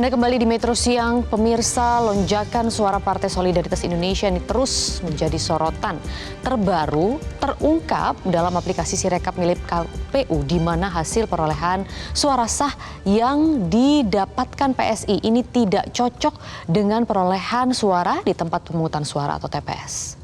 Anda kembali di Metro Siang, pemirsa. Lonjakan suara Partai Solidaritas Indonesia ini terus menjadi sorotan. Terbaru terungkap dalam aplikasi Sirekap milik KPU, di mana hasil perolehan suara sah yang didapatkan PSI ini tidak cocok dengan perolehan suara di tempat pemungutan suara atau TPS.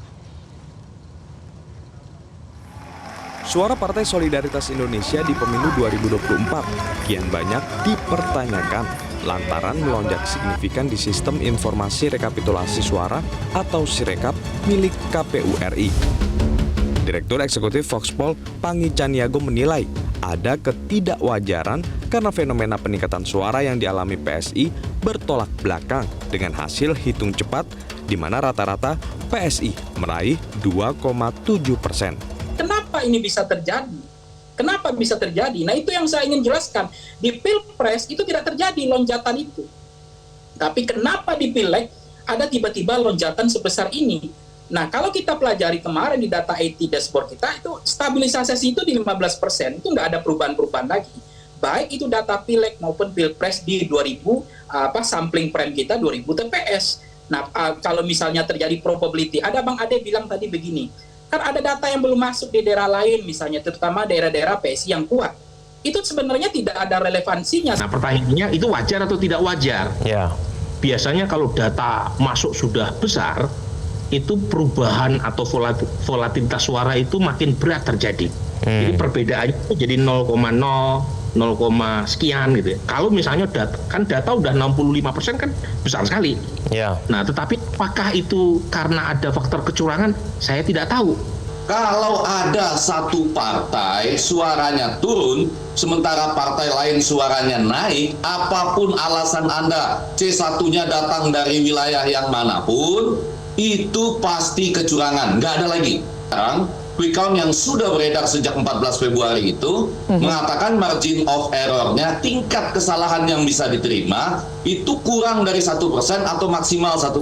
Suara Partai Solidaritas Indonesia di pemilu 2024 kian banyak dipertanyakan lantaran melonjak signifikan di sistem informasi rekapitulasi suara atau Sirekap milik KPU RI. Direktur Eksekutif Voxpol Pangi Caniago menilai ada ketidakwajaran karena fenomena peningkatan suara yang dialami PSI bertolak belakang dengan hasil hitung cepat di mana rata-rata PSI meraih 2,7%. Kenapa ini bisa terjadi? Kenapa bisa terjadi? Nah, itu yang saya ingin jelaskan. Di Pilpres itu tidak terjadi lonjakan itu. Tapi kenapa di Pileg ada tiba-tiba lonjakan sebesar ini? Nah, kalau kita pelajari kemarin di data IT dashboard kita, itu stabilisasi itu di 15%. Itu nggak ada perubahan-perubahan lagi. Baik itu data Pileg maupun Pilpres di 2000, sampling frame kita 2000 TPS. Nah, kalau misalnya terjadi probability, ada Bang Ade bilang tadi begini, kan ada data yang belum masuk di daerah lain, misalnya terutama daerah-daerah PSI yang kuat. Itu sebenarnya tidak ada relevansinya. Nah, pertanyaannya itu wajar atau tidak wajar? Ya. Biasanya kalau data masuk sudah besar, itu perubahan atau volatilitas suara itu makin berat terjadi. Jadi perbedaannya itu jadi 0,0 sekian gitu ya. Kalau misalnya data udah 65% kan besar sekali. Ya. Nah, tetapi apakah itu karena ada faktor kecurangan? Saya tidak tahu. Kalau ada satu partai suaranya turun, sementara partai lain suaranya naik, apapun alasan Anda, C1-nya datang dari wilayah yang manapun, itu pasti kecurangan. Nggak ada lagi. Sekarang, quick count yang sudah beredar sejak 14 Februari itu mengatakan margin of error-nya, tingkat kesalahan yang bisa diterima itu kurang dari 1% atau maksimal 1%,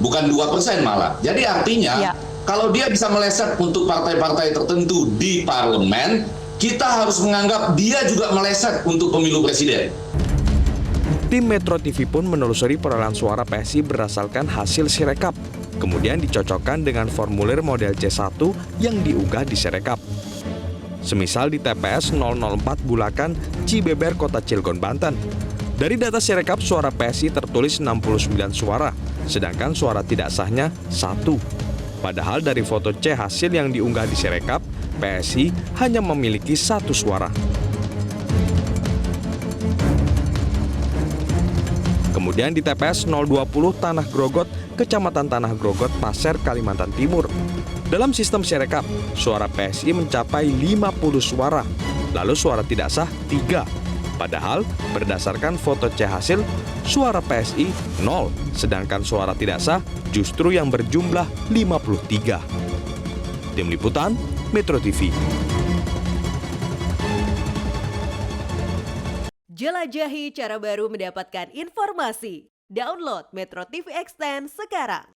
bukan 2% malah. Jadi artinya kalau dia bisa meleset untuk partai-partai tertentu di parlemen, kita harus menganggap dia juga meleset untuk pemilu presiden. Tim Metro TV pun menelusuri perolehan suara PSI berdasarkan hasil Sirekap, kemudian dicocokkan dengan formulir model C1 yang diunggah di Sirekap. Semisal di TPS 004 Bulakan, Cibeber, Kota Cilegon, Banten. Dari data Sirekap, suara PSI tertulis 69 suara, sedangkan suara tidak sahnya 1. Padahal dari foto C hasil yang diunggah di Sirekap, PSI hanya memiliki 1 suara. Kemudian di TPS 020 Tanah Grogot, Kecamatan Tanah Grogot, Pasir, Kalimantan Timur. Dalam sistem Sirekap, suara PSI mencapai 50 suara, lalu suara tidak sah 3. Padahal berdasarkan foto C hasil, suara PSI 0, sedangkan suara tidak sah justru yang berjumlah 53. Tim Liputan, Metro TV. Jelajahi cara baru mendapatkan informasi. Download Metro TV Extend sekarang.